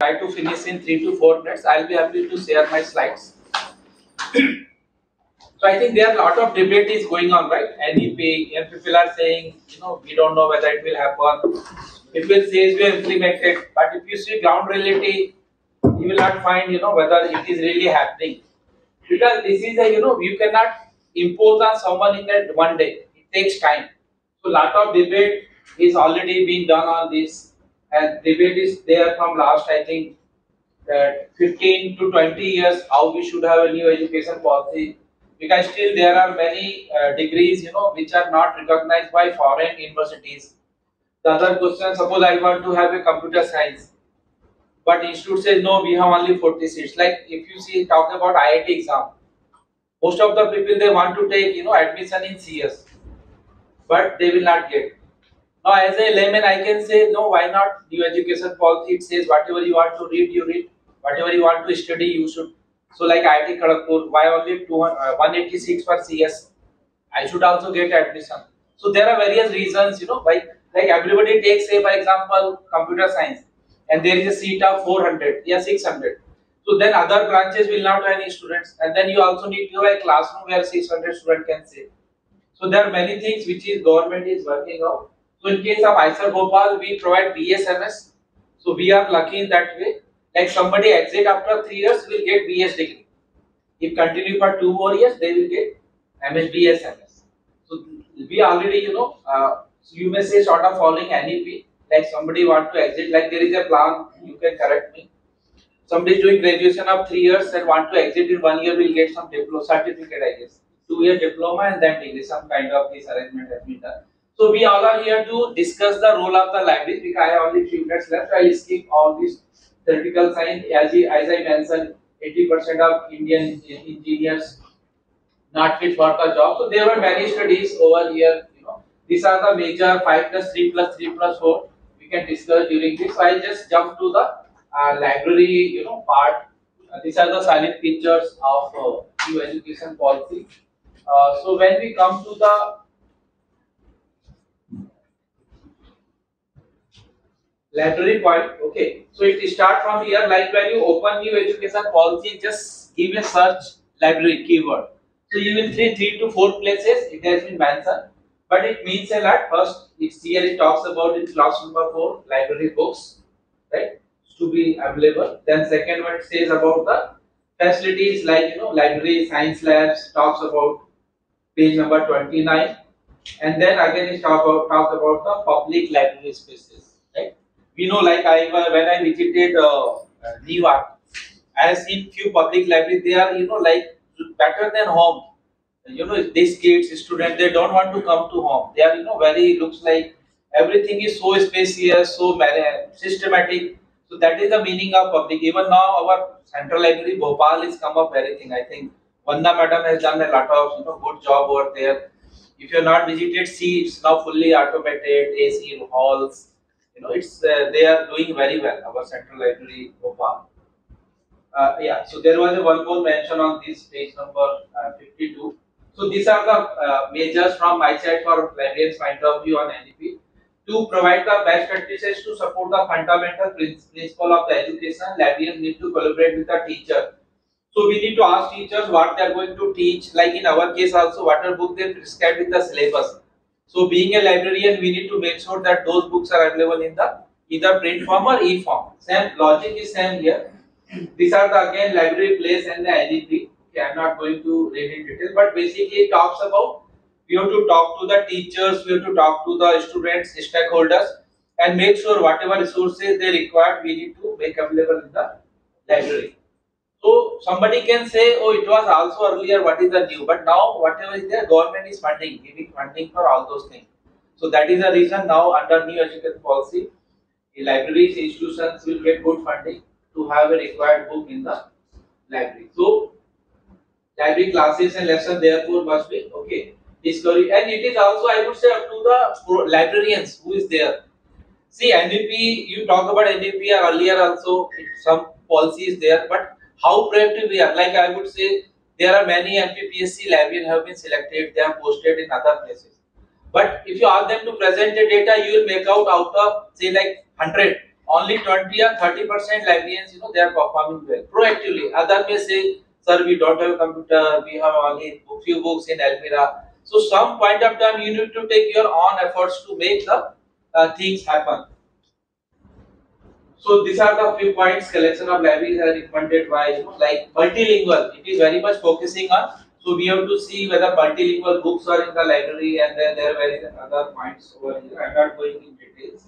Try to finish in 3 to 4 minutes. I'll be happy to share my slides. So I think there are a lot of debate is going on, right? NEP, and people are saying, we don't know whether it will happen. People say we have implemented, but if you see ground reality, you will not find, whether it is really happening. Because this is a, you cannot impose on someone in that one day. It takes time. So lot of debate is already being done on this, and debate is there from last, I think, 15 to 20 years how we should have a new education policy, because still there are many degrees which are not recognized by foreign universities. The other question, suppose I want to have a computer science, but institute says no, we have only 40 seats. Like if you see talk about IIT exam, most of the people they want to take admission in CS, but they will not get. Now, as a layman, I can say, no, why not? New education policy, it says whatever you want to read, you read. Whatever you want to study, you should. So, like IIT Kharagpur, why only 186 for CS? I should also get admission. So, there are various reasons, like everybody takes, say, for example, computer science, and there is a seat of 400, 600. So, then other branches will not have any students, and then you also need to have a classroom where 600 students can sit. So there are many things which is government is working out. So in case of ISER Bhopal, we provide BSMS. So we are lucky in that way. Like somebody exit after 3 years will get BS degree. If continue for 2 more years, they will get MS BSMS. So we already, so you may say sort of following NEP. Like somebody want to exit, like there is a plan. You can correct me. Somebody is doing graduation of 3 years and want to exit in 1 year will get some diploma certificate, I guess. 2 year diploma and then degree, some kind of this arrangement has been done. So we all are here to discuss the role of the library, because I have only few minutes left. I will skip all this theoretical science. As I mentioned, 80% of Indian engineers not fit for the job. So there were many studies over here. These are the major 5+3+3+4 we can discuss during this. So I just jump to the library, part. These are the silent pictures of new education policy. So when we come to the library point, okay. So it start from here. Like when you open new education policy, just give a search library keyword. So you will see 3 to 4 places it has been mentioned, but it means a lot. First, it's here it talks about in class number 4 library books, right, to be available. Then second one it says about the facilities like library science labs, talks about page number 29, and then again it talk about the public library spaces, right? We know, like when I visited New York, I have seen few public libraries. They are like better than home. These kids, students, they don't want to come to home. They are very looks like everything is so spacious, so systematic. So that is the meaning of public. Even now, our central library Bhopal is come up everything. I think Vanna madam has done a lot of good job over there. If you are not visited, see it's now fully automated, AC halls. It's they are doing very well. Our central library Bhopal. Yeah, so there was a one more mention on this page number 52. So these are the measures from my side for librarians point of view on NEP to provide the best practices to support the fundamental principle of the education. Librarians need to collaborate with the teacher. So we need to ask teachers what they are going to teach. Like in our case also, whatever book they prescribe with the syllabus. So being a librarian, we need to make sure that those books are available in the either print form or e-form. Same logic is same here. These are the again library place and the NEP. Okay, I'm not going to read in detail, but basically it talks about we have to talk to the teachers, we have to talk to the students, stakeholders, and make sure whatever resources they require, we need to make available in the library. So somebody can say, oh, it was also earlier. What is the new? But now whatever is there, government is funding, giving funding for all those things. So that is the reason now under new education policy, the libraries institutions will get good funding to have a required book in the library. So library classes and lessons therefore must be okay. Discovery, and it is also, I would say, up to the librarians who is there. See, NEP, you talk about NEP earlier also, some policy is there, but how proactive we are. Like I would say, there are many MPPSC librarians have been selected, they are posted in other places. But if you ask them to present the data, you will make out of say like 100, only 20 or 30% librarians, they are performing well proactively. Other may say, sir, we don't have a computer, we have only few books in Almira. So some point of time you need to take your own efforts to make the things happen. So these are the few points. Collection of libraries are recommended by, like multilingual. It is very much focusing on. So we have to see whether multilingual books are in the library, and then there are very other points over here. I'm not going in details.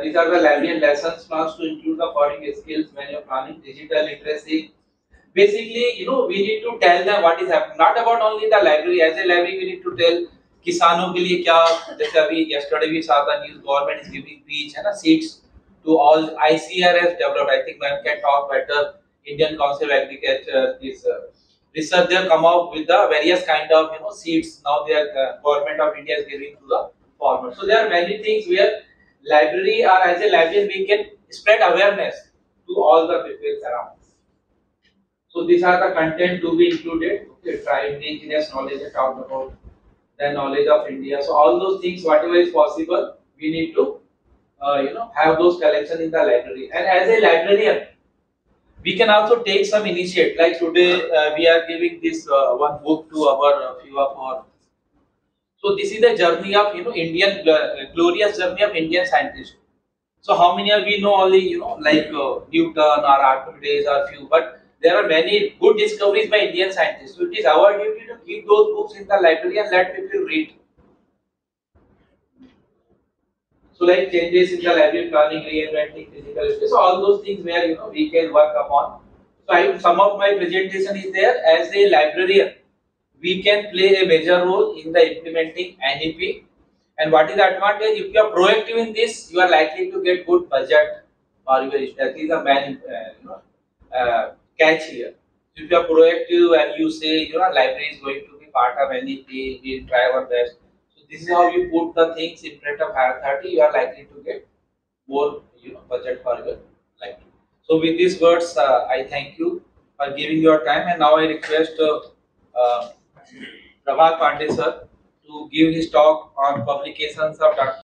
These are the library lessons plans to include the following skills when you're planning digital literacy. Basically, we need to tell them what is happening. Not about only the library. As a library, we need to tell किसानों के लिए क्या, जैसे अभी yesterday we saw the news, government is giving beach है ना seeds to all. ICR has developed, I think man can talk better, Indian Council of Agriculture, this research, they have come out with the various kind of seeds. Now they are government of India is giving to the farmers. So there are many things where library, or as a librarian we can spread awareness to all the people around. So these are the content to be included. Okay, tribe, indigenous knowledge I talked about, the knowledge of India. So all those things, whatever is possible, we need to have those collection in the library. And as a librarian, we can also take some initiative. Like today, we are giving this one book to our few of our. So this is the journey of Indian glorious journey of Indian scientists. So how many of we know only like Newton or Archimedes or few, but there are many good discoveries by Indian scientists. So it is our duty to keep those books in the library and let people read. So like changes in the library planning, reinventing physical space, so all those things where we can work upon. So some of my presentation is there. As a librarian, we can play a major role in the implementing NEP. And what is the advantage? If you are proactive in this, you are likely to get good budget for your issue. That is a main catch here. If you are proactive and you say library is going to be part of NEP, we will try our best. So this is how you put the things in front of higher authority. You are likely to get more budget for your library. So with these words, I thank you for giving your time, and now I request Prabhat Pandey sir to give his talk on publications of Dr.